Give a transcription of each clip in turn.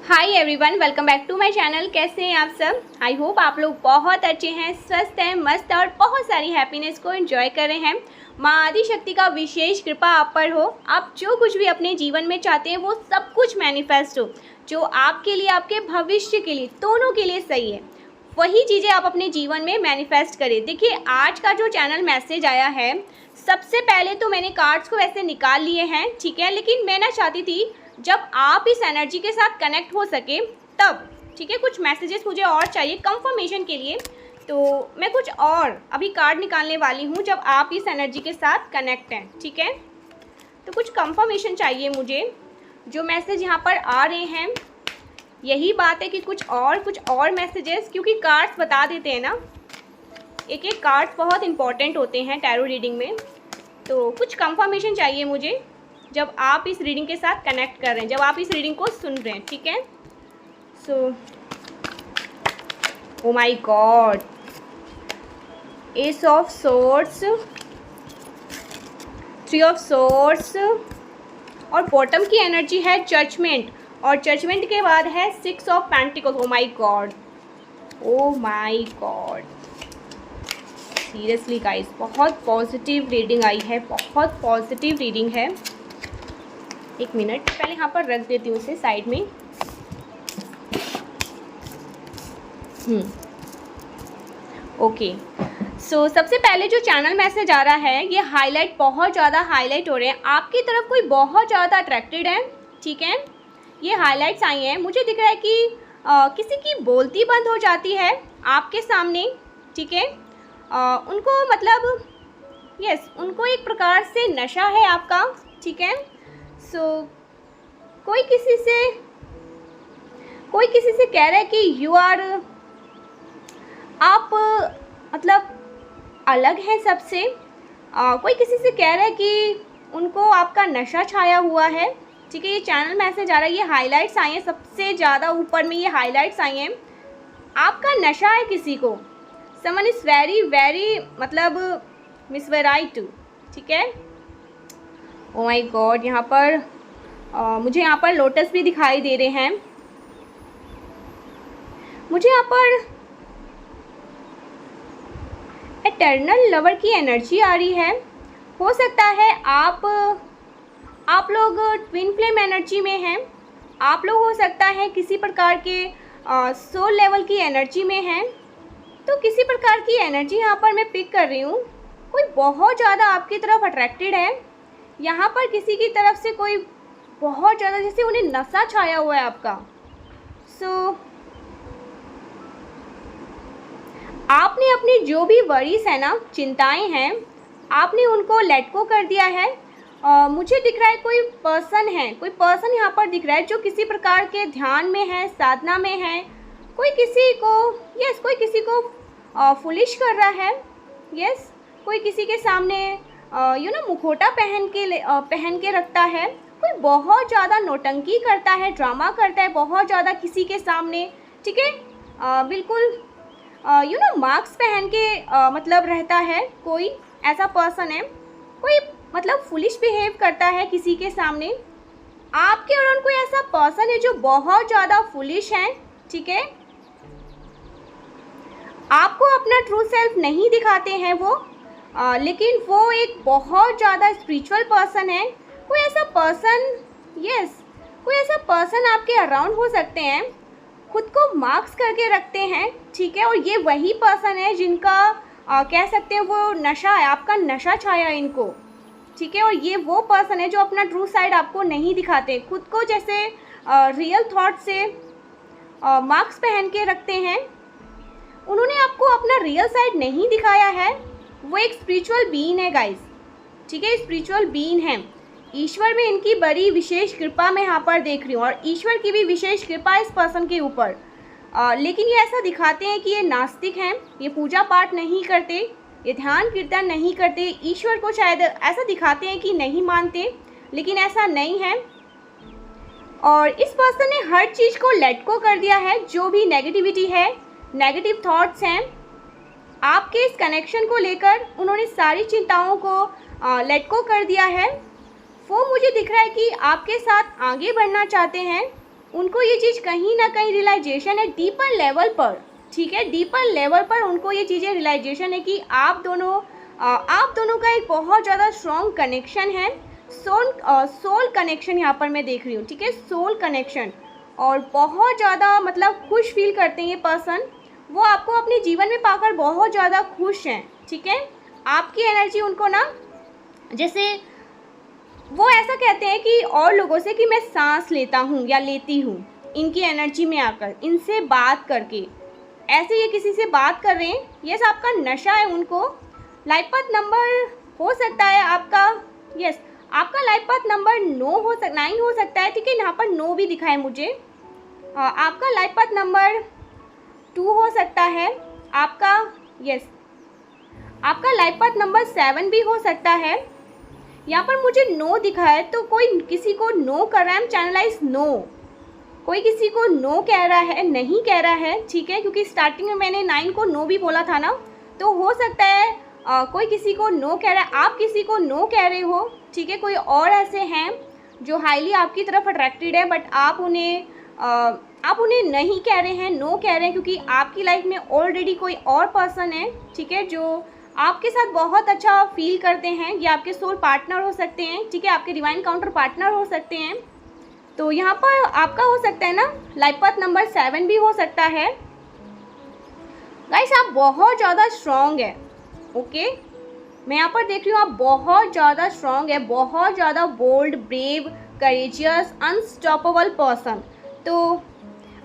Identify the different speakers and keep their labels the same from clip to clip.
Speaker 1: Hi everyone, welcome back to my channel. कैसे हैं आप सब? आई होप आप लोग बहुत अच्छे हैं, स्वस्थ हैं, मस्त और बहुत सारी हैप्पीनेस को एंजॉय कर रहे हैं। माँ आदि शक्ति का विशेष कृपा आप पर हो। आप जो कुछ भी अपने जीवन में चाहते हैं वो सब कुछ मैनिफेस्ट हो, जो आपके लिए, आपके भविष्य के लिए, दोनों के लिए सही है, वही चीज़ें आप अपने जीवन में मैनिफेस्ट करें। देखिए, आज का जो चैनल मैसेज आया है, सबसे पहले तो मैंने कार्ड्स को ऐसे निकाल लिए हैं, ठीक है, लेकिन मैं ना चाहती थी जब आप इस एनर्जी के साथ कनेक्ट हो सके तब, ठीक है। कुछ मैसेजेस मुझे और चाहिए कंफर्मेशन के लिए, तो मैं कुछ और अभी कार्ड निकालने वाली हूँ जब आप इस एनर्जी के साथ कनेक्ट हैं, ठीक है। तो कुछ कंफर्मेशन चाहिए मुझे, जो मैसेज यहाँ पर आ रहे हैं। यही बात है कि कुछ और मैसेजेस, क्योंकि कार्ड्स बता देते हैं ना, एक एक कार्ड बहुत इंपॉर्टेंट होते हैं टैरो रीडिंग में। तो कुछ कंफर्मेशन चाहिए मुझे जब आप इस रीडिंग के साथ कनेक्ट कर रहे हैं, जब आप इस रीडिंग को सुन रहे हैं, ठीक है। So oh my god, ace of swords, three of swords और बॉटम की एनर्जी है जजमेंट, और जजमेंट के बाद है six of pentacles. Oh my god, oh my god, seriously guys, बहुत पॉजिटिव रीडिंग आई है, बहुत पॉजिटिव रीडिंग है। एक मिनट, पहले यहाँ पर रख देती हूँ उसे साइड में। ओके, सो सबसे पहले जो चैनल मैसेज आ रहा है, ये हाईलाइट, बहुत ज़्यादा हाईलाइट हो रहे हैं आपकी तरफ, कोई बहुत ज़्यादा अट्रैक्टेड है, ठीक है। ये हाईलाइट्स आई हैं, मुझे दिख रहा है कि किसी की बोलती बंद हो जाती है आपके सामने, ठीक है। उनको मतलब यस, उनको एक प्रकार से नशा है आपका, ठीक है। सो कोई किसी से कह रहा है कि यू आर, आप मतलब अलग हैं सबसे। कोई किसी से कह रहा है कि उनको आपका नशा छाया हुआ है, ठीक है। ये चैनल मैसेज आ रहा है, ये हाइलाइट्स आई हैं सबसे ज़्यादा ऊपर में, ये हाइलाइट्स आई हैं, आपका नशा है किसी को। समवन इज़ वेरी वेरी मतलब मिसवेराइट, ठीक है। ओ माय गॉड, यहाँ पर मुझे यहाँ पर लोटस भी दिखाई दे रहे हैं, मुझे यहाँ पर एटर्नल लवर की एनर्जी आ रही है। हो सकता है आप लोग ट्विन फ्लेम एनर्जी में हैं, आप लोग हो सकता है किसी प्रकार के सोल लेवल की एनर्जी में हैं। तो किसी प्रकार की एनर्जी यहाँ पर मैं पिक कर रही हूँ, कोई बहुत ज़्यादा आपकी तरफ अट्रैक्टेड है। यहाँ पर किसी की तरफ से कोई बहुत ज़्यादा, जैसे उन्हें नशा छाया हुआ है आपका। सो आपने अपनी जो भी वरीज है ना, चिंताएं हैं, आपने उनको लेट गो कर दिया है। मुझे दिख रहा है कोई पर्सन है, कोई पर्सन यहाँ पर दिख रहा है जो किसी प्रकार के ध्यान में है, साधना में है। कोई किसी को फुलिश कर रहा है, यस। कोई किसी के सामने मुखौटा पहन के रखता है। कोई बहुत ज़्यादा नौटंकी करता है, ड्रामा करता है बहुत ज़्यादा किसी के सामने, ठीक है। बिल्कुल मास्क पहन के मतलब रहता है, कोई ऐसा पर्सन है। कोई मतलब फुलिश बिहेव करता है किसी के सामने। आपके अराउंड कोई ऐसा पर्सन है जो बहुत ज़्यादा फुलिश है, ठीक है। आपको अपना ट्रू सेल्फ नहीं दिखाते हैं वो, लेकिन वो एक बहुत ज़्यादा स्पिरिचुअल पर्सन है। कोई ऐसा पर्सन, यस, कोई ऐसा पर्सन आपके अराउंड हो सकते हैं, खुद को मार्क्स करके रखते हैं, ठीक है। और ये वही पर्सन है जिनका कह सकते हैं वो नशा है, आपका नशा छाया है इनको, ठीक है। और ये वो पर्सन है जो अपना ट्रू साइड आपको नहीं दिखाते, खुद को जैसे रियल थॉट से मार्क्स पहन के रखते हैं। उन्होंने आपको अपना रियल साइड नहीं दिखाया है। वो एक स्पिरिचुअल बीइंग है गाइस, ठीक है, स्पिरिचुअल बीइंग है। ईश्वर में इनकी बड़ी विशेष कृपा मैं यहाँ पर देख रही हूँ, और ईश्वर की भी विशेष कृपा इस पर्सन के ऊपर। लेकिन ये ऐसा दिखाते हैं कि ये नास्तिक हैं, ये पूजा पाठ नहीं करते, ये ध्यान कीर्तन नहीं करते, ईश्वर को शायद ऐसा दिखाते हैं कि नहीं मानते, लेकिन ऐसा नहीं है। और इस पर्सन ने हर चीज़ को लेट गो कर दिया है, जो भी नेगेटिविटी है, नेगेटिव थॉट्स हैं आपके इस कनेक्शन को लेकर, उन्होंने सारी चिंताओं को लेट गो कर दिया है। वो मुझे दिख रहा है कि आपके साथ आगे बढ़ना चाहते हैं, उनको ये चीज़ कहीं ना कहीं रियलाइजेशन है डीपर लेवल पर, ठीक है, डीपर लेवल पर उनको ये चीज़ें रियलाइजेशन है कि आप दोनों का एक बहुत ज़्यादा स्ट्रॉन्ग कनेक्शन है, सोल कनेक्शन यहाँ पर मैं देख रही हूँ, ठीक है, सोल कनेक्शन। और बहुत ज़्यादा मतलब खुश फील करते हैं ये पर्सन, वो आपको अपने जीवन में पाकर बहुत ज़्यादा खुश हैं, ठीक है। आपकी एनर्जी उनको ना, जैसे वो ऐसा कहते हैं कि और लोगों से कि मैं सांस लेता हूँ या लेती हूँ इनकी एनर्जी में आकर, इनसे बात करके, ऐसे ये किसी से बात कर रहे हैं, ये आपका नशा है उनको। लाइफ पाथ नंबर हो सकता है आपका, यस, आपका लाइफ पाथ नंबर 9 हो सकता है, ठीक है, यहाँ पर 9 भी दिखा है मुझे। आपका लाइफ पाथ नंबर 2 हो सकता है आपका, यस, आपका लाइफ पाथ नंबर 7 भी हो सकता है। यहाँ पर मुझे 9 दिखा है, तो कोई किसी को नो कर रहा है, चैनलाइज नो, कोई किसी को नो कह रहा है, नहीं कह रहा है, ठीक है, क्योंकि स्टार्टिंग में मैंने 9 को नो भी बोला था ना, तो हो सकता है कोई किसी को नो कह रहा है, आप किसी को नो कह रहे हो, ठीक है। कोई और ऐसे हैं जो हाईली आपकी तरफ अट्रैक्टेड है, बट आप उन्हें नहीं कह रहे हैं, नो कह रहे हैं, क्योंकि आपकी लाइफ में ऑलरेडी कोई और पर्सन है, ठीक है, जो आपके साथ बहुत अच्छा फील करते हैं। ये आपके सोल पार्टनर हो सकते हैं, ठीक है, आपके डिवाइन काउंटर पार्टनर हो सकते हैं। तो यहाँ पर आपका हो सकता है ना लाइफ पाथ नंबर 7 भी हो सकता है। गाइस, आप बहुत ज़्यादा स्ट्रॉन्ग है, ओके, मैं यहाँ पर देख रही हूँ आप बहुत ज़्यादा स्ट्रॉन्ग है, बहुत ज़्यादा bold, brave, courageous, unstoppable person. तो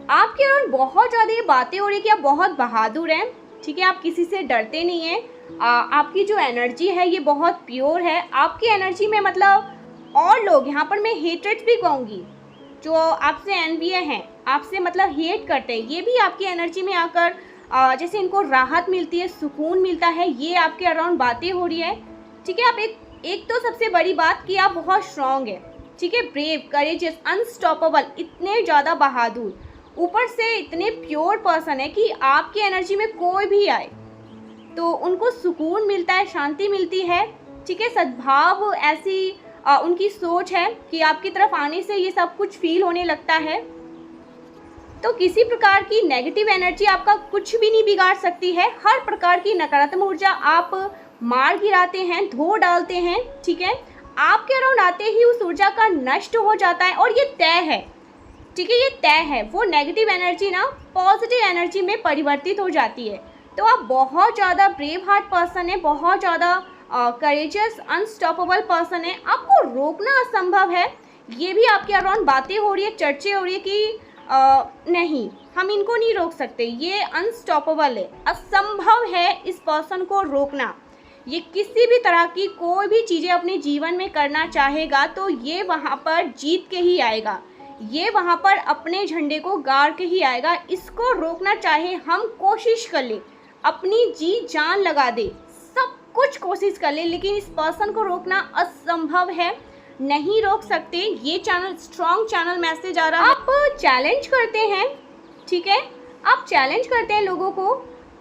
Speaker 1: आपके अराउंड बहुत ज़्यादा ये बातें हो रही है कि आप बहुत बहादुर हैं, ठीक है, आप किसी से डरते नहीं हैं। आपकी जो एनर्जी है ये बहुत प्योर है। आपकी एनर्जी में मतलब और लोग, यहाँ पर मैं हेट्रेड भी कहूँगी, जो आपसे एनविय हैं, आपसे मतलब हेट करते हैं, ये भी आपकी एनर्जी में आकर जैसे इनको राहत मिलती है, सुकून मिलता है, ये आपके अराउंड बातें हो रही है, ठीक है। आप एक तो सबसे बड़ी बात कि आप बहुत स्ट्रॉन्ग है, ठीक है, ब्रेव, करेजियस, अनस्टॉपेबल, इतने ज़्यादा बहादुर, ऊपर से इतने प्योर पर्सन है कि आपकी एनर्जी में कोई भी आए तो उनको सुकून मिलता है, शांति मिलती है, ठीक है। सद्भाव ऐसी उनकी सोच है कि आपकी तरफ आने से ये सब कुछ फील होने लगता है। तो किसी प्रकार की नेगेटिव एनर्जी आपका कुछ भी नहीं बिगाड़ सकती है। हर प्रकार की नकारात्मक ऊर्जा आप मार गिराते हैं, धो डालते हैं, ठीक है। आपके अराउंड आते ही उस ऊर्जा का नष्ट हो जाता है और ये तय है, ठीक है, ये तय है। वो नेगेटिव एनर्जी ना पॉजिटिव एनर्जी में परिवर्तित हो जाती है। तो आप बहुत ज़्यादा ब्रेव हार्ट पर्सन है, बहुत ज़्यादा करेजियस, अनस्टॉपेबल पर्सन है। आपको रोकना असंभव है। ये भी आपके अराउंड बातें हो रही है, चर्चे हो रही है कि नहीं, हम इनको नहीं रोक सकते, ये अनस्टॉपेबल है, असंभव है इस पर्सन को रोकना। ये किसी भी तरह की कोई भी चीज़ें अपने जीवन में करना चाहेगा तो ये वहाँ पर जीत के ही आएगा, ये वहाँ पर अपने झंडे को गाड़ के ही आएगा। इसको रोकना चाहे हम कोशिश कर ले, अपनी जी जान लगा दे, सब कुछ कोशिश कर ले, लेकिन इस पर्सन को रोकना असंभव है, नहीं रोक सकते। ये चैनल स्ट्रॉन्ग चैनल मैसेज आ रहा है। आप चैलेंज करते हैं, ठीक है, आप चैलेंज करते हैं लोगों को।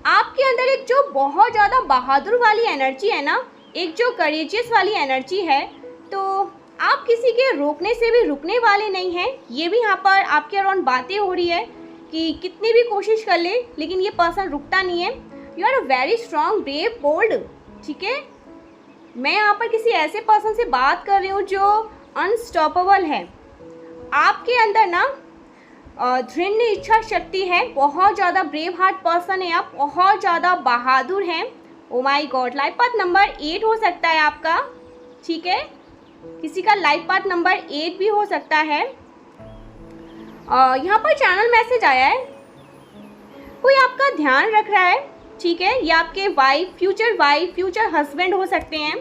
Speaker 1: आपके अंदर एक जो बहुत ज़्यादा बहादुर वाली एनर्जी है ना, एक जो करेजियस वाली एनर्जी है, तो आप किसी के रोकने से भी रुकने वाले नहीं हैं। ये भी यहाँ पर आपके अराउंड बातें हो रही है कि कितनी भी कोशिश कर ले लेकिन ये पर्सन रुकता नहीं है। You are a very strong, brave, bold, ठीक है। मैं यहाँ पर किसी ऐसे पर्सन से बात कर रही हूँ जो अनस्टॉपेबल है। आपके अंदर ना दृढ़ इच्छा शक्ति है, बहुत ज़्यादा ब्रेव हार्ट पर्सन है आप, बहुत ज़्यादा बहादुर हैं। ओ my God, life path number 8 हो सकता है आपका, ठीक है, किसी का लाइफ पाथ नंबर 8 भी हो सकता है। यहाँ पर चैनल मैसेज आया है, कोई आपका ध्यान रख रहा है, ठीक है। ये आपके वाइफ, फ्यूचर हस्बैंड हो सकते हैं,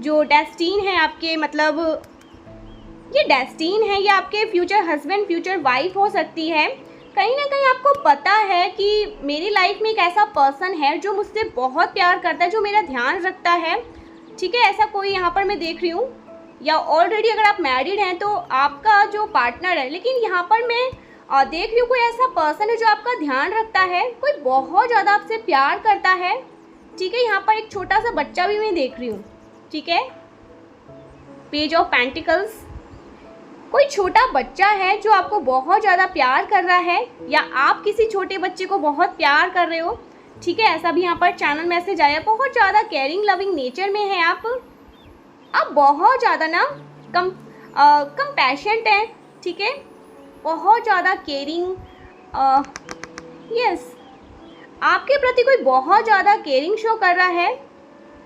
Speaker 1: जो डेस्टीन है आपके, मतलब ये डेस्टीन है, ये आपके फ्यूचर हस्बैंड, फ्यूचर वाइफ हो सकती है। कहीं ना कहीं आपको पता है कि मेरी लाइफ में एक ऐसा पर्सन है जो मुझसे बहुत प्यार करता है, जो मेरा ध्यान रखता है, ठीक है, ऐसा कोई यहाँ पर मैं देख रही हूँ। या ऑलरेडी अगर आप मैरिड हैं तो आपका जो पार्टनर है, लेकिन यहाँ पर मैं देख रही हूँ कोई ऐसा पर्सन है जो आपका ध्यान रखता है, कोई बहुत ज़्यादा आपसे प्यार करता है, ठीक है। यहाँ पर एक छोटा सा बच्चा भी मैं देख रही हूँ, ठीक है। पेज ऑफ पेंटिकल्स, कोई छोटा बच्चा है जो आपको बहुत ज़्यादा प्यार कर रहा है, या आप किसी छोटे बच्चे को बहुत प्यार कर रहे हो, ठीक है, ऐसा भी यहाँ पर चैनल मैसेज आया। बहुत ज़्यादा केयरिंग लविंग नेचर में है आप बहुत ज़्यादा ना कंपैशनेट हैं, ठीक है, बहुत ज़्यादा केयरिंग, यस, आपके प्रति कोई बहुत ज़्यादा केयरिंग शो कर रहा है।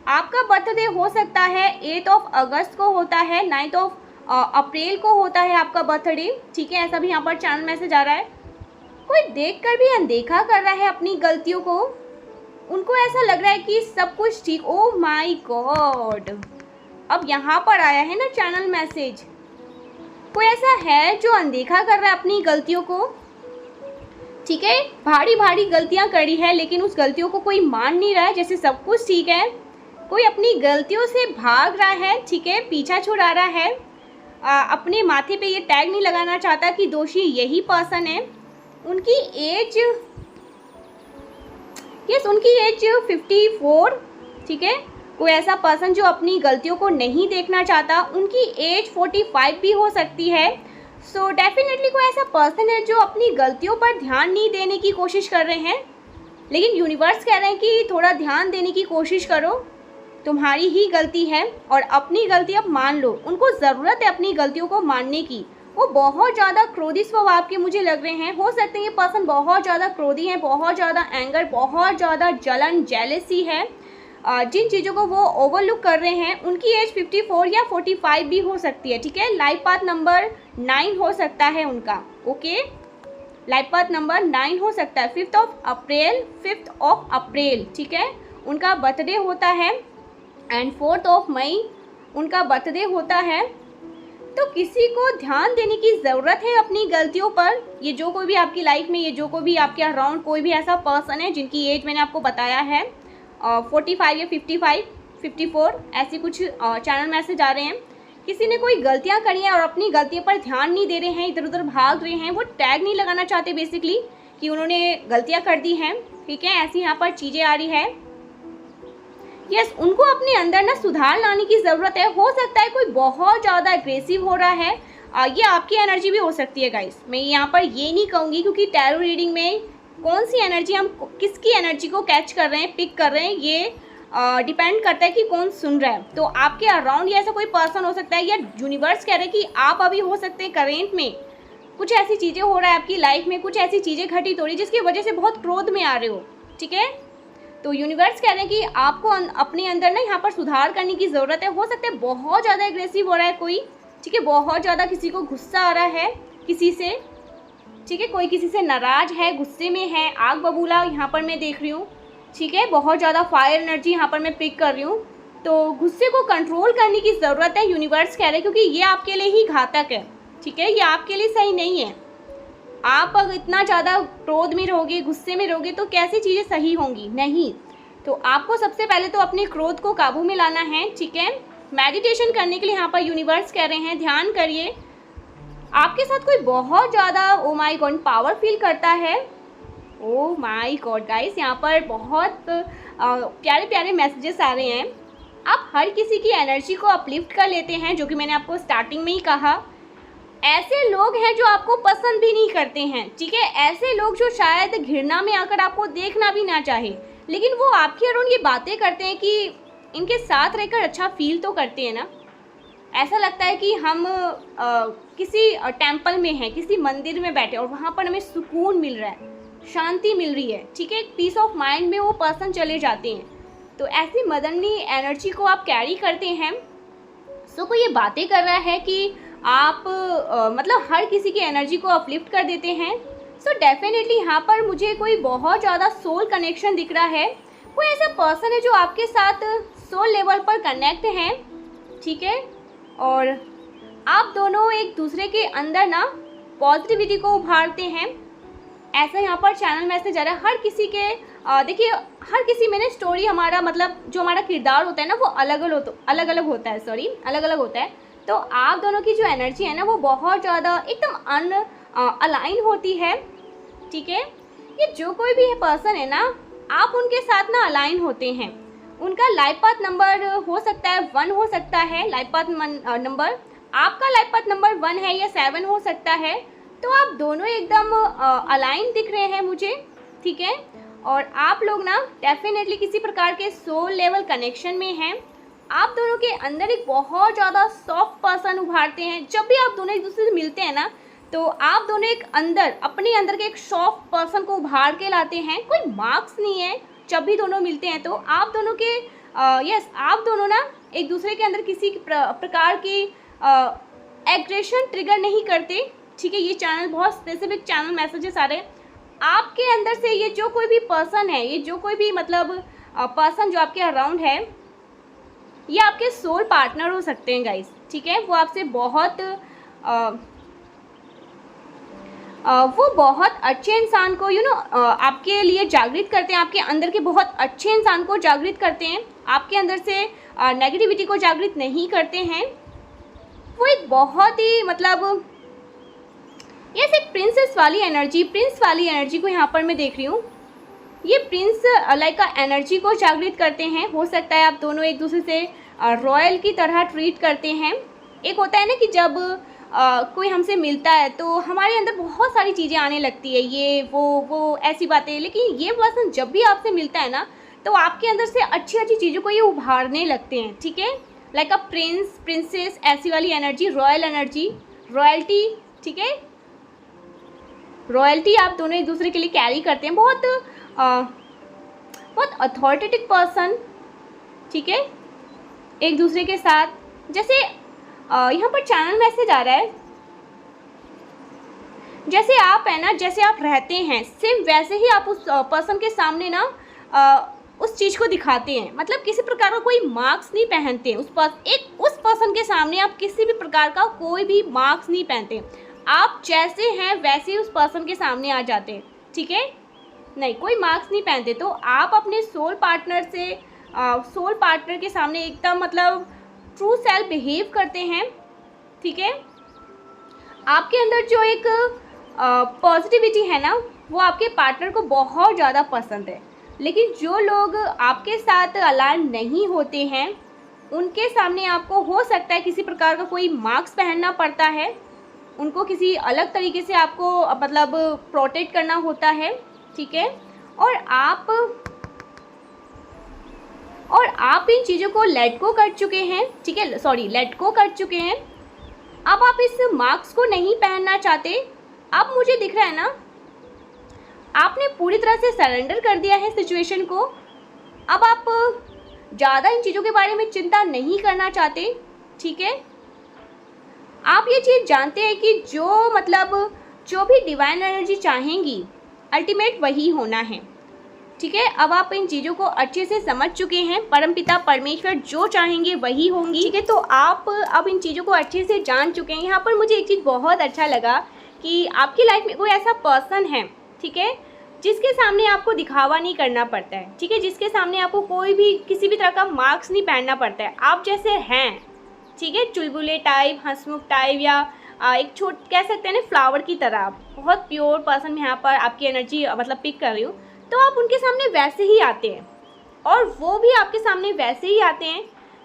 Speaker 1: आपका बर्थडे हो सकता है 8 अगस्त को होता है, 9 अप्रैल को होता है आपका बर्थडे, ठीक है, ऐसा भी यहाँ पर चैनल मैसेज आ रहा है। कोई देखकर भी अनदेखा कर रहा है अपनी गलतियों को, उनको ऐसा लग रहा है कि सब कुछ ठीक, ओह माय गॉड, अब यहाँ पर आया है ना चैनल मैसेज, कोई ऐसा है जो अनदेखा कर रहा है अपनी गलतियों को, ठीक है, भारी भारी गलतियाँ करी है लेकिन उस गलतियों को कोई मान नहीं रहा है, जैसे सब कुछ ठीक है। कोई अपनी गलतियों से भाग रहा है, ठीक है, पीछा छुड़ा रहा है, अपने माथे पे ये टैग नहीं लगाना चाहता कि दोषी यही पर्सन है। उनकी एज, यस, उनकी एज 54, ठीक है, कोई ऐसा पर्सन जो अपनी गलतियों को नहीं देखना चाहता, उनकी एज 45 भी हो सकती है। सो डेफिनेटली कोई ऐसा पर्सन है जो अपनी गलतियों पर ध्यान नहीं देने की कोशिश कर रहे हैं, लेकिन यूनिवर्स कह रहे हैं कि थोड़ा ध्यान देने की कोशिश करो, तुम्हारी ही गलती है और अपनी गलती अब मान लो। उनको ज़रूरत है अपनी गलतियों को मानने की। वो बहुत ज़्यादा क्रोधी स्वभाव के मुझे लग रहे हैं। हो सकते हैं ये पर्सन बहुत ज़्यादा क्रोधी हैं, बहुत ज़्यादा एंगर, बहुत ज़्यादा जलन, जेलेसी है। जिन चीज़ों को वो ओवरलुक कर रहे हैं, उनकी एज 54 या 45 भी हो सकती है, ठीक है। लाइफ पाथ नंबर 9 हो सकता है उनका, ओके, लाइफ पाथ नंबर 9 हो सकता है। 5 अप्रैल, ठीक है, उनका बर्थडे होता है एंड 4 मई उनका बर्थडे होता है। तो किसी को ध्यान देने की ज़रूरत है अपनी गलतियों पर। ये जो कोई भी आपकी लाइफ में, ये जो कोई भी आपके अराउंड कोई भी ऐसा पर्सन है जिनकी एज मैंने आपको बताया है 45 या 55, 54, ऐसी कुछ चैनल मैसेज आ रहे हैं। किसी ने कोई गलतियां करी हैं और अपनी गलतियों पर ध्यान नहीं दे रहे हैं, इधर उधर भाग रहे हैं, वो टैग नहीं लगाना चाहते बेसिकली कि उन्होंने गलतियां कर दी हैं, ठीक है, ऐसी यहाँ पर चीज़ें आ रही है। यस, उनको अपने अंदर ना सुधार लाने की ज़रूरत है। हो सकता है कोई बहुत ज़्यादा एग्रेसिव हो रहा है, ये आपकी एनर्जी भी हो सकती है गाइस। मैं यहाँ पर ये नहीं कहूँगी क्योंकि टैरो रीडिंग में कौन सी एनर्जी, हम किसकी एनर्जी को कैच कर रहे हैं, पिक कर रहे हैं, ये डिपेंड करता है कि कौन सुन रहा है। तो आपके अराउंड ये ऐसा कोई पर्सन हो सकता है, या यूनिवर्स कह रहे हैं कि आप अभी हो सकते हैं करेंट में कुछ ऐसी चीज़ें हो रहा है आपकी लाइफ में, कुछ ऐसी चीज़ें घटित हो रही जिसकी वजह से बहुत क्रोध में आ रहे हो, ठीक है। तो यूनिवर्स कह रहे हैं कि आपको अपने अंदर ना यहाँ पर सुधार करने की ज़रूरत है। हो सकता है बहुत ज़्यादा एग्रेसिव हो रहा है कोई, ठीक है, बहुत ज़्यादा किसी को गुस्सा आ रहा है किसी से, ठीक है, कोई किसी से नाराज़ है, गुस्से में है, आग बबूला यहाँ पर मैं देख रही हूँ, ठीक है, बहुत ज़्यादा फायर एनर्जी यहाँ पर मैं पिक कर रही हूँ। तो गुस्से को कंट्रोल करने की ज़रूरत है, यूनिवर्स कह रहे हैं, क्योंकि ये आपके लिए ही घातक है, ठीक है, ये आपके लिए सही नहीं है। आप अगर इतना ज़्यादा क्रोध में रहोगे, गुस्से में रहोगे, तो कैसी चीज़ें सही होंगी, नहीं। तो आपको सबसे पहले तो अपने क्रोध को काबू में लाना है, ठीक है। मेडिटेशन करने के लिए यहाँ पर यूनिवर्स कह रहे हैं ध्यान करिए। आपके साथ कोई बहुत ज़्यादा ओ माय गॉड पावर फील करता है। ओ माय गॉड गाइस, यहाँ पर बहुत प्यारे प्यारे मैसेजेस आ रहे हैं। आप हर किसी की एनर्जी को अपलिफ्ट कर लेते हैं, जो कि मैंने आपको स्टार्टिंग में ही कहा। ऐसे लोग हैं जो आपको पसंद भी नहीं करते हैं, ठीक है, ऐसे लोग जो शायद घृणा में आकर आपको देखना भी ना चाहे, लेकिन वो आपके अराउंड ये बातें करते हैं कि इनके साथ रहकर अच्छा फील तो करते हैं ना। ऐसा लगता है कि हम किसी टेम्पल में हैं, किसी मंदिर में बैठे और वहाँ पर हमें सुकून मिल रहा है, शांति मिल रही है, ठीक है, एक पीस ऑफ माइंड में वो पर्सन चले जाते हैं। तो ऐसी मदनी एनर्जी को आप कैरी करते हैं। सो कोई ये बातें कर रहा है कि आप मतलब हर किसी की एनर्जी को अपलिफ्ट कर देते हैं। सो डेफिनेटली यहाँ पर मुझे कोई बहुत ज़्यादा सोल कनेक्शन दिख रहा है। कोई ऐसा पर्सन है जो आपके साथ सोल लेवल पर कनेक्ट हैं, ठीक है, और आप दोनों एक दूसरे के अंदर ना पॉजिटिविटी को उभारते हैं, ऐसा यहाँ पर चैनल मैसेज आ रहा है। हर किसी के देखिए, हर किसी में ना स्टोरी, हमारा मतलब जो हमारा किरदार होता है ना, वो अलग अलग होता है, अलग अलग होता है। तो आप दोनों की जो एनर्जी है ना, वो बहुत ज़्यादा एकदम अलाइन होती है, ठीक है। ये जो कोई भी पर्सन है ना, आप उनके साथ ना अलाइन होते हैं। उनका लाइफ पाथ नंबर हो सकता है 1 हो सकता है, लाइफ पाथ नंबर आपका लाइफ पाथ नंबर 1 है या 7 हो सकता है। तो आप दोनों एकदम अलाइन दिख रहे हैं मुझे, ठीक है। और आप लोग ना डेफिनेटली किसी प्रकार के सोल लेवल कनेक्शन में हैं। आप दोनों के अंदर एक बहुत ज़्यादा सॉफ्ट पर्सन उभारते हैं। जब भी आप दोनों एक दूसरे से मिलते हैं ना, तो आप दोनों एक अंदर अपने अंदर के एक सॉफ्ट पर्सन को उभार के लाते हैं। कोई मार्क्स नहीं है। जब भी दोनों मिलते हैं तो आप दोनों के आप दोनों ना एक दूसरे के अंदर किसी प्रकार की एग्रेशन ट्रिगर नहीं करते, ठीक है। ये चैनल बहुत स्पेसिफिक चैनल मैसेजेस आ रहे हैं। आपके अंदर से ये जो कोई भी पर्सन है, ये जो कोई भी मतलब पर्सन जो आपके अराउंड है, ये आपके सोल पार्टनर हो सकते हैं गाइस, ठीक है। वो आपसे बहुत वो बहुत अच्छे इंसान को आपके लिए जागृत करते हैं। आपके अंदर के बहुत अच्छे इंसान को जागृत करते हैं। आपके अंदर से नेगेटिविटी को जागृत नहीं करते हैं। वो एक बहुत ही मतलब एक प्रिंस वाली एनर्जी को यहाँ पर मैं देख रही हूँ। ये प्रिंस लाइक का एनर्जी को जागृत करते हैं। हो सकता है आप दोनों एक दूसरे से रॉयल की तरह ट्रीट करते हैं। एक होता है ना कि जब कोई हमसे मिलता है तो हमारे अंदर बहुत सारी चीज़ें आने लगती है, ये वो ऐसी बातें। लेकिन ये पर्सन जब भी आपसे मिलता है ना, तो आपके अंदर से अच्छी अच्छी चीज़ों को ये उभारने लगते हैं, ठीक है। लाइक अ प्रिंस, प्रिंसेस, ऐसी वाली एनर्जी, रॉयल एनर्जी, रॉयल्टी, ठीक है। रॉयल्टी आप दोनों एक दूसरे के लिए कैरी करते हैं। बहुत अथॉरिटेटिक पर्सन, ठीक है, एक दूसरे के साथ। जैसे यहाँ पर चैनल मैसेज आ रहा है, जैसे आप है ना, जैसे आप रहते हैं सेम वैसे ही आप उस पर्सन के सामने ना उस चीज़ को दिखाते हैं। मतलब किसी प्रकार का कोई मार्क्स नहीं पहनते हैं। उस पर्सन के सामने आप किसी भी प्रकार का कोई भी मार्क्स नहीं पहनते। आप जैसे हैं वैसे ही उस पर्सन के सामने आ जाते हैं, ठीक है। नहीं, कोई मार्क्स नहीं पहनते। तो आप अपने सोल पार्टनर के सामने एकदम मतलब ट्रू सेल्फ बिहेव करते हैं, ठीक है। आपके अंदर जो एक पॉजिटिविटी है ना, वो आपके पार्टनर को बहुत ज़्यादा पसंद है। लेकिन जो लोग आपके साथ अलाइन नहीं होते हैं, उनके सामने आपको हो सकता है किसी प्रकार का कोई मार्क्स पहनना पड़ता है। उनको किसी अलग तरीके से आपको मतलब प्रोटेक्ट करना होता है, ठीक है। और आप इन चीज़ों को लेट गो कर चुके हैं, ठीक है, लेट गो कर चुके हैं। अब आप इस मार्क्स को नहीं पहनना चाहते। अब मुझे दिख रहा है ना, आपने पूरी तरह से सरेंडर कर दिया है सिचुएशन को। अब आप ज़्यादा इन चीज़ों के बारे में चिंता नहीं करना चाहते, ठीक है। आप ये चीज़ जानते हैं कि जो भी डिवाइन एनर्जी चाहेंगी अल्टीमेट वही होना है, ठीक है। अब आप इन चीज़ों को अच्छे से समझ चुके हैं। परमपिता परमेश्वर जो चाहेंगे वही होंगी, ठीक है। तो आप अब इन चीज़ों को अच्छे से जान चुके हैं। यहाँ पर मुझे एक चीज़ बहुत अच्छा लगा कि आपकी लाइफ में कोई ऐसा पर्सन है, ठीक है, जिसके सामने आपको दिखावा नहीं करना पड़ता है, ठीक है। जिसके सामने आपको कोई भी किसी भी तरह का मार्क्स नहीं पहनना पड़ता है। आप जैसे हैं, ठीक है, चुलबुले टाइप, हंसमुख टाइप, या एक कह सकते हैं ना फ्लावर की तरह। बहुत प्योर पर्सन यहाँ पर आपकी एनर्जी मतलब पिक कर रही हूँ। तो आप उनके सामने वैसे ही आते हैं और वो भी आपके सामने वैसे ही आते हैं।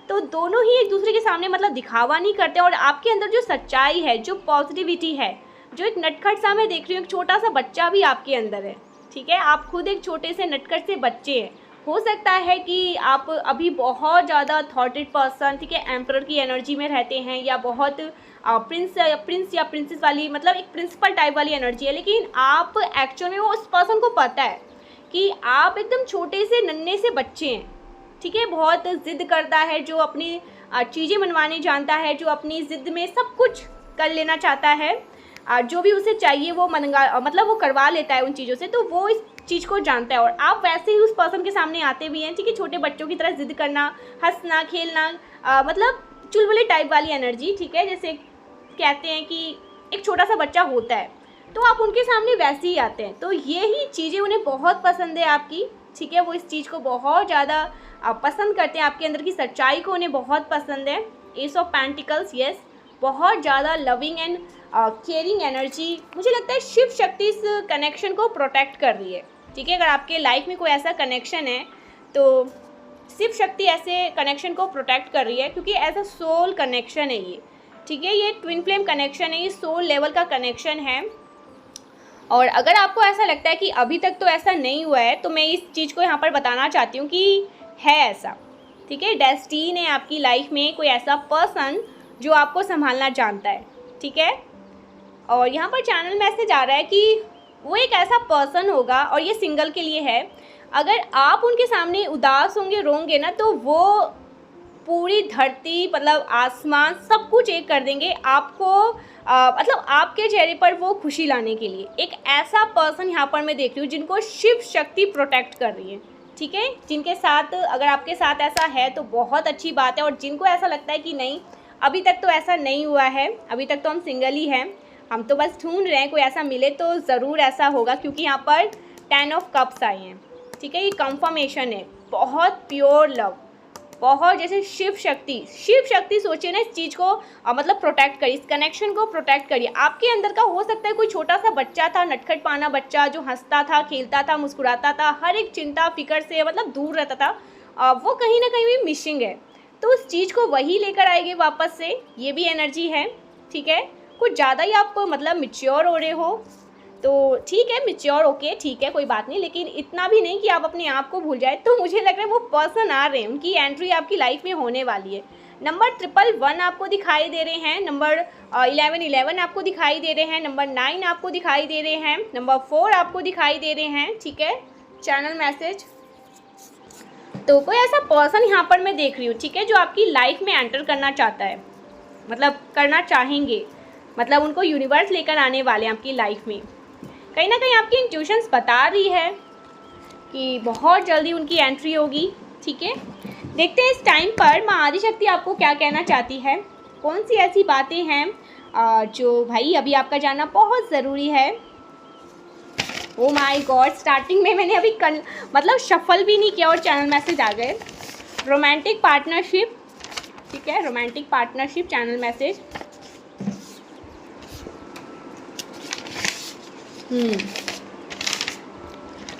Speaker 1: तो दोनों ही एक दूसरे के सामने मतलब दिखावा नहीं करते। और आपके अंदर जो सच्चाई है, जो पॉजिटिविटी है, जो एक नटखट सा मैं देख रही हूँ, एक छोटा सा बच्चा भी आपके अंदर है, ठीक है। आप खुद एक छोटे से नटखट से बच्चे हैं। हो सकता है कि आप अभी बहुत ज़्यादा अथॉरिटेड पर्सन, ठीक है, एम्परर की एनर्जी में रहते हैं, या बहुत प्रिंस या प्रिंसेस वाली मतलब एक प्रिंसिपल टाइप वाली एनर्जी है। लेकिन आप एक्चुअल में वो उस पर्सन को पता है कि आप एकदम छोटे से नन्हे से बच्चे हैं, ठीक है। बहुत ज़िद करता है, जो अपनी चीज़ें मनवाने जानता है, जो अपनी ज़िद में सब कुछ कर लेना चाहता है। जो भी उसे चाहिए वो मतलब वो करवा लेता है उन चीज़ों से। तो वो इस चीज़ को जानता है। और आप वैसे ही उस पर्सन के सामने आते भी हैं, ठीक है। छोटे बच्चों की तरह ज़िद करना, हंसना, खेलना, मतलब चुलबुले टाइप वाली एनर्जी, ठीक है। जैसे कहते हैं कि एक छोटा सा बच्चा होता है, तो आप उनके सामने वैसे ही आते हैं। तो ये ही चीज़ें उन्हें बहुत पसंद है आपकी, ठीक है। वो इस चीज़ को बहुत ज़्यादा पसंद करते हैं। आपके अंदर की सच्चाई को उन्हें बहुत पसंद है। एस ऑफ पेंटिकल्स, यस, बहुत ज़्यादा लविंग एंड केयरिंग एनर्जी। मुझे लगता है शिव शक्ति इस कनेक्शन को प्रोटेक्ट कर रही है, ठीक है। अगर आपके लाइफ में कोई ऐसा कनेक्शन है तो शिव शक्ति ऐसे कनेक्शन को प्रोटेक्ट कर रही है, क्योंकि एज अ सोल कनेक्शन है ये, ठीक है। ये ट्विन फ्लेम कनेक्शन है, ये सोल लेवल का कनेक्शन है। और अगर आपको ऐसा लगता है कि अभी तक तो ऐसा नहीं हुआ है, तो मैं इस चीज़ को यहाँ पर बताना चाहती हूँ कि है ऐसा, ठीक है। डेस्टीन है आपकी लाइफ में कोई ऐसा पर्सन जो आपको संभालना जानता है, ठीक है। और यहाँ पर चैनल मैसेज आ रहा है कि वो एक ऐसा पर्सन होगा, और ये सिंगल के लिए है। अगर आप उनके सामने उदास होंगे, रोंगे ना, तो वो पूरी धरती मतलब आसमान सब कुछ एक कर देंगे आपको, मतलब आपके चेहरे पर वो खुशी लाने के लिए। एक ऐसा पर्सन यहाँ पर मैं देख रही हूँ जिनको शिव शक्ति प्रोटेक्ट कर रही है, ठीक है। जिनके साथ, अगर आपके साथ ऐसा है तो बहुत अच्छी बात है। और जिनको ऐसा लगता है कि नहीं अभी तक तो ऐसा नहीं हुआ है, अभी तक तो हम सिंगल ही हैं, हम तो बस ढूंढ रहे हैं, कोई ऐसा मिले तो ज़रूर ऐसा होगा, क्योंकि यहाँ पर 10 ऑफ कप्स आए हैं, ठीक है। ये कंफर्मेशन है, बहुत प्योर लव, बहुत जैसे शिव शक्ति सोचिए ना इस चीज़ को, मतलब प्रोटेक्ट करिए, इस कनेक्शन को प्रोटेक्ट करिए। आपके अंदर का हो सकता है कोई छोटा सा बच्चा था, नटखट पाना बच्चा जो हंसता था, खेलता था, मुस्कुराता था, हर एक चिंता फिक्र से मतलब दूर रहता था, वो कहीं ना कहीं भी मिसिंग है। तो उस चीज़ को वही लेकर आएंगे वापस से, ये भी एनर्जी है, ठीक है। कुछ ज़्यादा ही आप मतलब मैच्योर हो रहे हो, तो ठीक है, मैच्योर ओके, ठीक है, कोई बात नहीं, लेकिन इतना भी नहीं कि आप अपने आप को भूल जाए। तो मुझे लग रहा है वो पर्सन आ रहे हैं, उनकी एंट्री आपकी लाइफ में होने वाली है। नंबर 111 आपको दिखाई दे रहे हैं, नंबर 1111 आपको दिखाई दे रहे हैं, नंबर 9 आपको दिखाई दे रहे हैं, नंबर 4 आपको दिखाई दे रहे हैं, ठीक है। चैनल मैसेज, तो कोई ऐसा पर्सन यहाँ पर मैं देख रही हूँ, ठीक है, जो आपकी लाइफ में एंटर करना चाहता है, मतलब करना चाहेंगे, मतलब उनको यूनिवर्स लेकर आने वाले हैं आपकी लाइफ में। कहीं ना कहीं आपकी इंट्यूशंस बता रही है कि बहुत जल्दी उनकी एंट्री होगी, ठीक है। देखते हैं इस टाइम पर माँ आदिशक्ति आपको क्या कहना चाहती है, कौन सी ऐसी बातें हैं जो भाई अभी आपका जानना बहुत ज़रूरी है। ओ माय गॉड, स्टार्टिंग में मैंने अभी मतलब शफल भी नहीं किया और चैनल मैसेज आ गए। रोमांटिक पार्टनरशिप, ठीक है, romantic partnership channel message.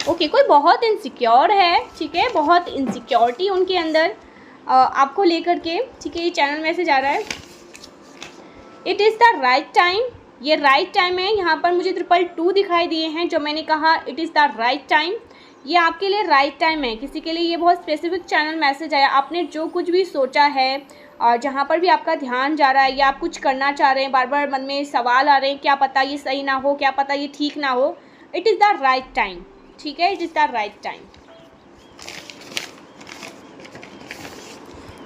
Speaker 1: Okay, कोई बहुत इनसिक्योर है, ठीक है, बहुत इनसिक्योरिटी उनके अंदर आपको लेकर के, ठीक है। ये चैनल मैसेज आ रहा है, it is the right time, ये राइट टाइम है। यहाँ पर मुझे 222 दिखाई दिए हैं, जो मैंने कहा it is the right time, ये आपके लिए राइट टाइम है। किसी के लिए ये बहुत स्पेसिफिक चैनल मैसेज आया, आपने जो कुछ भी सोचा है और जहाँ पर भी आपका ध्यान जा रहा है या आप कुछ करना चाह रहे हैं, बार बार मन में सवाल आ रहे हैं, क्या पता ये सही ना हो, क्या पता ये ठीक ना हो, it is the right time, ठीक है, it is the right time.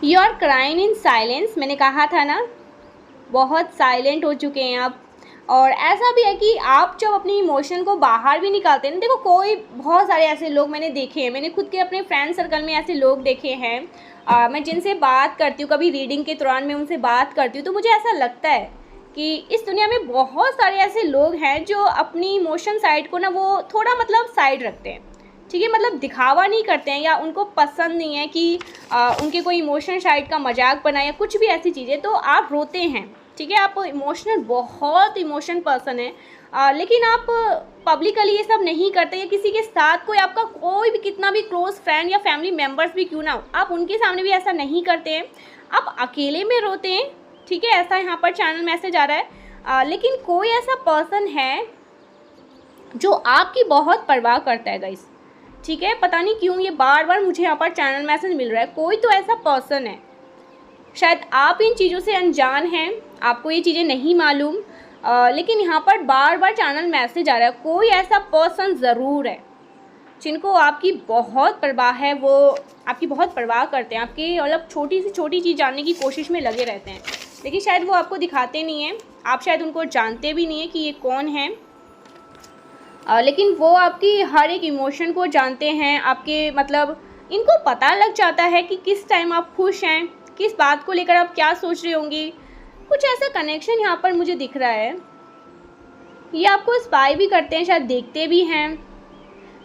Speaker 1: You are crying in silence, मैंने कहा था ना, बहुत साइलेंट हो चुके हैं आप। और ऐसा भी है कि आप जब अपनी इमोशन को बाहर भी निकालते हैं, देखो कोई बहुत सारे ऐसे लोग मैंने देखे हैं, मैंने खुद के अपने फ्रेंड सर्कल में ऐसे लोग देखे हैं, मैं जिनसे बात करती हूँ, कभी रीडिंग के दौरान मैं उनसे बात करती हूँ, तो मुझे ऐसा लगता है कि इस दुनिया में बहुत सारे ऐसे लोग हैं जो अपनी इमोशन साइड को ना वो थोड़ा मतलब साइड रखते हैं, ठीक है, मतलब दिखावा नहीं करते हैं, या उनको पसंद नहीं है कि उनके कोई इमोशन साइड का मजाक बनाए या कुछ भी ऐसी चीज़ें, तो आप रोते हैं, ठीक है, आप इमोशनल, बहुत इमोशन पर्सन है, लेकिन आप पब्लिकली ये सब नहीं करते, या किसी के साथ कोई आपका कोई भी कितना भी क्लोज फ्रेंड या फैमिली मेम्बर्स भी क्यों ना हो, आप उनके सामने भी ऐसा नहीं करते हैं, आप अकेले में रोते हैं, ठीक है, ऐसा यहाँ पर चैनल मैसेज आ रहा है। लेकिन कोई ऐसा पर्सन है जो आपकी बहुत परवाह करता है गाइस, ठीक है, पता नहीं क्यों ये बार बार मुझे यहाँ पर चैनल मैसेज मिल रहा है, कोई तो ऐसा पर्सन है, शायद आप इन चीज़ों से अनजान हैं, आपको ये चीज़ें नहीं मालूम, लेकिन यहाँ पर बार बार चैनल मैसेज आ रहा है, कोई ऐसा पर्सन ज़रूर है जिनको आपकी बहुत परवाह है, वो आपकी बहुत परवाह करते हैं, आपकी मतलब छोटी से छोटी चीज़ जानने की कोशिश में लगे रहते हैं, लेकिन शायद वो आपको दिखाते नहीं हैं, आप शायद उनको जानते भी नहीं हैं कि ये कौन है, लेकिन वो आपकी हर एक इमोशन को जानते हैं, आपके मतलब इनको पता लग जाता है कि किस टाइम आप खुश हैं, किस बात को लेकर आप क्या सोच रहे होंगी, कुछ ऐसा कनेक्शन यहाँ पर मुझे दिख रहा है। ये आपको स्पाई भी करते हैं, शायद देखते भी हैं,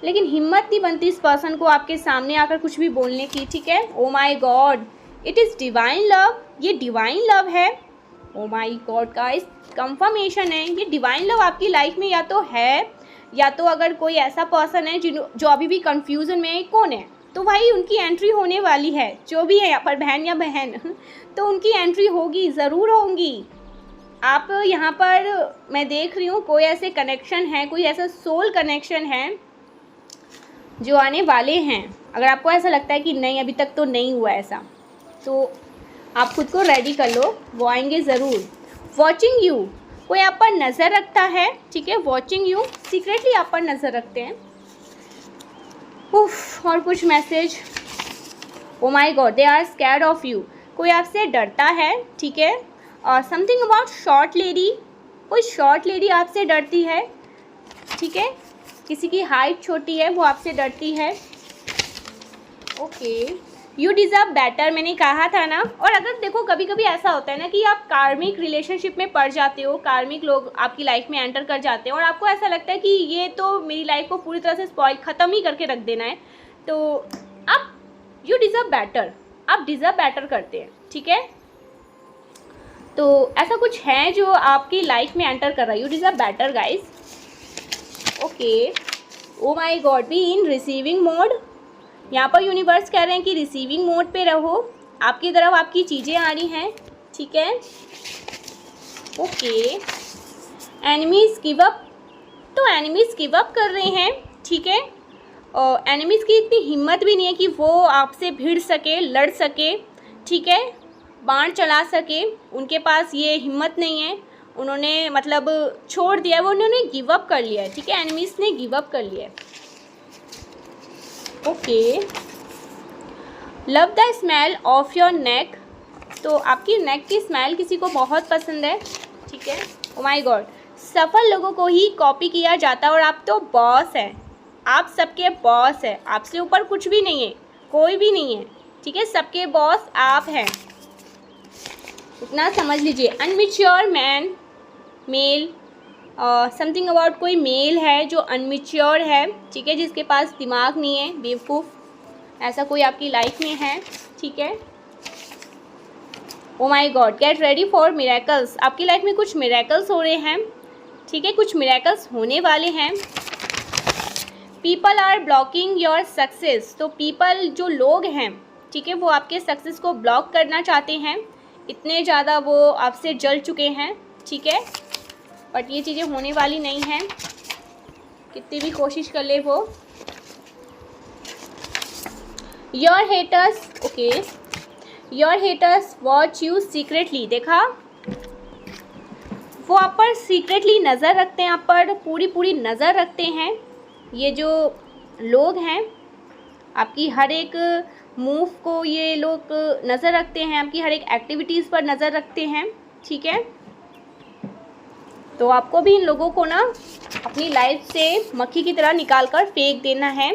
Speaker 1: लेकिन हिम्मत नहीं बनती इस पर्सन को आपके सामने आकर कुछ भी बोलने की, ठीक है। Oh my God, it is divine love, ये डिवाइन लव है। Oh my God guys, confirmation है, ये डिवाइन लव आपकी लाइफ में या तो है, या तो अगर कोई ऐसा पर्सन है जो अभी भी कंफ्यूजन में है कौन है, तो भाई उनकी एंट्री होने वाली है, जो भी है यहाँ पर बहन या बहन तो उनकी एंट्री होगी, ज़रूर होंगी, आप यहाँ पर मैं देख रही हूँ कोई ऐसे कनेक्शन है, कोई ऐसा सोल कनेक्शन है जो आने वाले हैं। अगर आपको ऐसा लगता है कि नहीं अभी तक तो नहीं हुआ ऐसा, तो आप खुद को रेडी कर लो, वो आएंगे ज़रूर। वॉचिंग यू, कोई आप पर नज़र रखता है, ठीक है, वॉचिंग यू, सीक्रेटली आप पर नज़र रखते हैं। उफ, और कुछ message. Oh my god, they are scared of you, कोई आपसे डरता है, ठीक है। और समथिंग अबाउट शॉर्ट लेडी, कोई शॉर्ट लेडी आपसे डरती है, ठीक है, किसी की हाइट छोटी है वो आपसे डरती है। ओके, यू डिज़र्व बेटर, मैंने कहा था ना। और अगर देखो कभी कभी ऐसा होता है ना कि आप कार्मिक रिलेशनशिप में पड़ जाते हो, कार्मिक लोग आपकी लाइफ में एंटर कर जाते हैं और आपको ऐसा लगता है कि ये तो मेरी लाइफ को पूरी तरह से स्पॉइल ख़त्म ही करके रख देना है, तो आप यू डिज़र्व बेटर, आप डिज़र्व बेटर करते हैं, ठीक है। तो ऐसा कुछ है जो आपकी लाइफ में एंटर कर रहा है, you deserve better guys. Okay, oh my god, be in receiving mode, यहाँ पर यूनिवर्स कह रहे हैं कि रिसीविंग मोड पे रहो, आपकी तरफ आपकी चीज़ें आ रही हैं, ठीक है। ओके, एनिमीज़ गिव अप, तो एनिमीज़ गिव अप कर रहे हैं, ठीक है। और एनिमीज़ की इतनी हिम्मत भी नहीं है कि वो आपसे भिड़ सके, लड़ सके, ठीक है, बाण चला सके, उनके पास ये हिम्मत नहीं है, उन्होंने मतलब छोड़ दिया है, वो उन्होंने गिव अप कर लिया है, ठीक है, एनिमीज़ ने गिव अप कर लिया है। Okay, love the smell of your neck, तो आपकी नेक की स्मेल किसी को बहुत पसंद है, ठीक है। ओ माय गॉड, सफल लोगों को ही कॉपी किया जाता है और आप तो बॉस हैं, आप सबके बॉस हैं, आपसे ऊपर कुछ भी नहीं है, कोई भी नहीं है, ठीक है, सबके बॉस आप हैं, इतना समझ लीजिए। Immature man, male, something about कोई मेल है जो अनमेच्योर है, ठीक है, जिसके पास दिमाग नहीं है, बेवकूफ़, ऐसा कोई आपकी लाइफ में है, ठीक है। Oh my God, get ready for miracles, आपकी लाइफ में कुछ मिरेकल्स हो रहे हैं, ठीक है, कुछ मिरेकल्स होने वाले हैं। People are blocking your success, तो पीपल जो लोग हैं, ठीक है, वो आपके सक्सेस को ब्लॉक करना चाहते हैं, इतने ज़्यादा वो आपसे जल चुके हैं, ठीक है, बट ये चीज़ें होने वाली नहीं हैं, कितनी भी कोशिश कर ले वो। Your haters, okay, your haters watch you secretly, देखा, वो आप पर सीक्रेटली नज़र रखते हैं, आप पर पूरी नज़र रखते हैं। ये जो लोग हैं आपकी हर एक मूव को ये लोग नज़र रखते हैं, आपकी हर एक एक्टिविटीज़ पर नज़र रखते हैं, ठीक है। तो आपको भी इन लोगों को ना अपनी लाइफ से मक्खी की तरह निकाल कर फेंक देना है।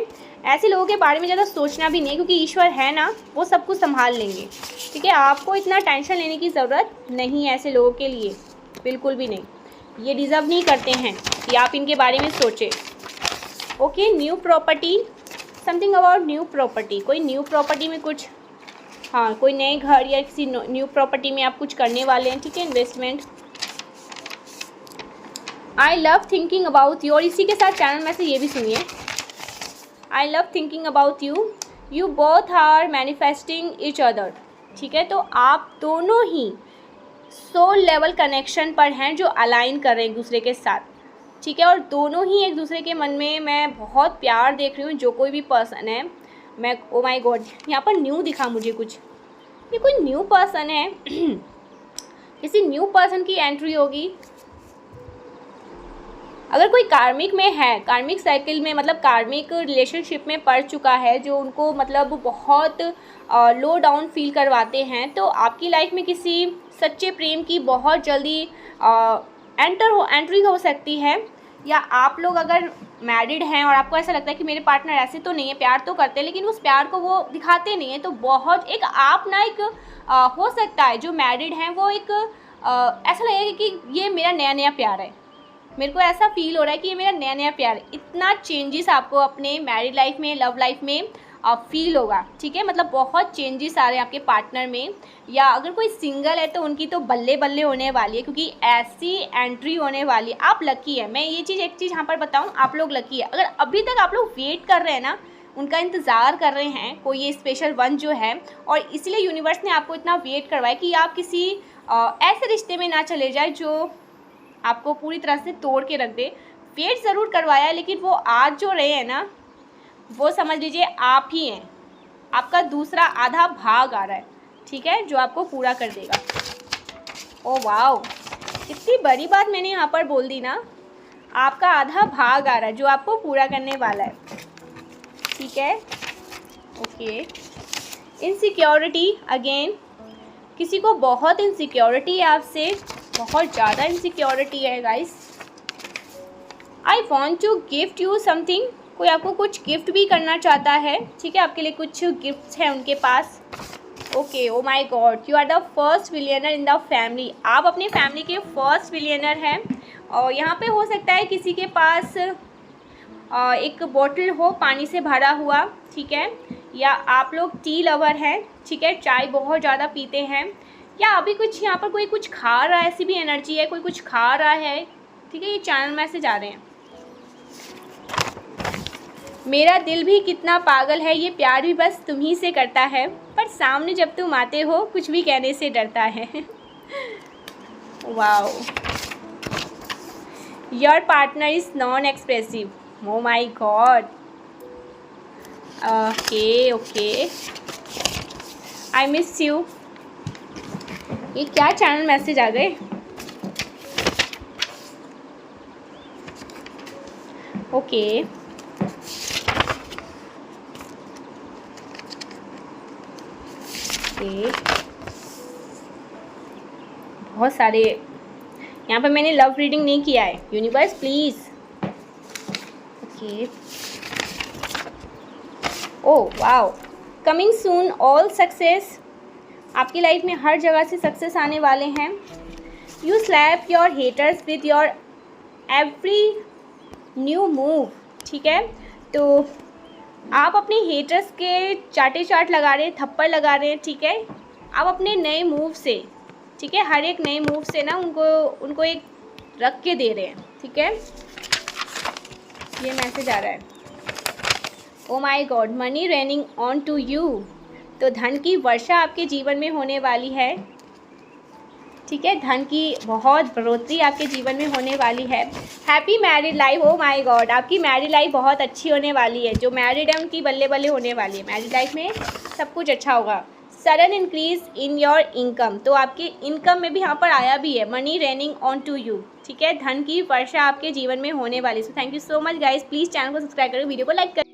Speaker 1: ऐसे लोगों के बारे में ज़्यादा सोचना भी नहीं है, क्योंकि ईश्वर है ना, वो सब कुछ संभाल लेंगे, ठीक है। आपको इतना टेंशन लेने की ज़रूरत नहीं है ऐसे लोगों के लिए, बिल्कुल भी नहीं, ये डिज़र्व नहीं करते हैं कि आप इनके बारे में सोचें। Okay, new property, something about new property, कोई न्यू प्रॉपर्टी में कुछ, हाँ, कोई नए घर या किसी न्यू प्रॉपर्टी में आप कुछ करने वाले हैं, ठीक है, investment. I love thinking about you, और इसी के साथ चैनल में से ये भी सुनिए, I love thinking about you, you both are manifesting each other, ठीक है। तो आप दोनों ही सोल लेवल कनेक्शन पर हैं जो अलाइन कर रहे हैं एक दूसरे के साथ, ठीक है, और दोनों ही एक दूसरे के मन में मैं बहुत प्यार देख रही हूँ, जो कोई भी पर्सन है। मैं, ओ माय गॉड, यहाँ पर न्यू दिखा मुझे कुछ, ये कोई न्यू पर्सन है किसी न्यू पर्सन की एंट्री होगी। अगर कोई कार्मिक में है, कार्मिक साइकिल में, मतलब कार्मिक रिलेशनशिप में पड़ चुका है, जो उनको मतलब बहुत लो डाउन फील करवाते हैं, तो आपकी लाइफ में किसी सच्चे प्रेम की बहुत जल्दी एंट्री हो सकती है। या आप लोग अगर मैरिड हैं और आपको ऐसा लगता है कि मेरे पार्टनर ऐसे तो नहीं है, प्यार तो करते हैं लेकिन उस प्यार को वो दिखाते नहीं हैं, तो बहुत एक आप ना एक हो सकता है जो मैरिड हैं वो एक ऐसा लगेगा कि ये मेरा नया नया प्यार है, मेरे को ऐसा फील हो रहा है कि ये मेरा नया नया प्यार है। इतना चेंजेस आपको अपने मैरिड लाइफ में, लव लाइफ में फील होगा, ठीक है, मतलब बहुत चेंजेस आ रहे हैं आपके पार्टनर में। या अगर कोई सिंगल है तो उनकी तो बल्ले बल्ले होने वाली है, क्योंकि ऐसी एंट्री होने वाली है। आप लकी है, मैं ये चीज़ एक चीज़ यहाँ पर बताऊँ, आप लोग लकी है। अगर अभी तक आप लोग वेट कर रहे हैं ना, उनका इंतज़ार कर रहे हैं, कोई ये स्पेशल वन जो है, और इसलिए यूनिवर्स ने आपको इतना वेट करवाया कि आप किसी ऐसे रिश्ते में ना चले जाए जो आपको पूरी तरह से तोड़ के रख दे। वेट ज़रूर करवाया, लेकिन वो आज जो रहे हैं ना, वो समझ लीजिए आप ही हैं। आपका दूसरा आधा भाग आ रहा है, ठीक है, जो आपको पूरा कर देगा। ओ वाओ, इतनी बड़ी बात मैंने यहाँ पर बोल दी ना। आपका आधा भाग आ रहा है जो आपको पूरा करने वाला है, ठीक है। ओके, इनसिक्योरिटी अगेन, किसी को बहुत इनसिक्योरिटी है आपसे, बहुत ज़्यादा इनसिक्योरिटी है guys. I want to gift you something, कोई आपको कुछ गिफ्ट भी करना चाहता है, ठीक है, आपके लिए कुछ गिफ्ट्स हैं उनके पास। Okay, oh my god, you are the first billionaire in the family, आप अपनी फैमिली के फर्स्ट बिलियनर हैं। और यहाँ पे हो सकता है किसी के पास एक बोतल हो पानी से भरा हुआ, ठीक है, या आप लोग टी लवर हैं, ठीक है, चाय बहुत ज़्यादा पीते हैं, या अभी कुछ यहाँ पर कोई कुछ खा रहा है, ऐसी भी एनर्जी है, कोई कुछ खा रहा है, ठीक है। ये चैनल मैसेज आ रहे हैं। मेरा दिल भी कितना पागल है, ये प्यार भी बस तुम ही से करता है, पर सामने जब तुम आते हो कुछ भी कहने से डरता है। Wow, your partner is non expressive, oh my god. Okay okay, I miss you. ये क्या चैनल मैसेज आ गए। ओके, बहुत सारे यहाँ पर मैंने लव रीडिंग नहीं किया है, universe please. Okay, oh wow, coming soon all success, आपकी लाइफ में हर जगह से सक्सेस आने वाले हैं। You slab your haters with your every new move, ठीक है, तो आप अपने हेटर्स के चाटे चाट लगा रहे हैं, थप्पड़ लगा रहे हैं, ठीक है, आप अपने नए मूव से, ठीक है, हर एक नए मूव से ना उनको एक रख के दे रहे हैं, ठीक है। ये मैसेज आ रहा है, oh my god, money raining on to you, तो धन की वर्षा आपके जीवन में होने वाली है, ठीक है, धन की बहुत बढ़ोतरी आपके जीवन में होने वाली है। Happy married life, O my God, आपकी मैरिड लाइफ बहुत अच्छी होने वाली है। जो मैरिड है उनकी बल्ले बल्ले होने वाली है, मैरिड लाइफ में सब कुछ अच्छा होगा। Sudden increase in your income, तो आपके इनकम में भी यहाँ पर आया भी है, money raining on to you, ठीक है, धन की वर्षा आपके जीवन में होने वाली। So thank you so much guys, please channel को सब्सक्राइब करें, वीडियो को लाइक करें।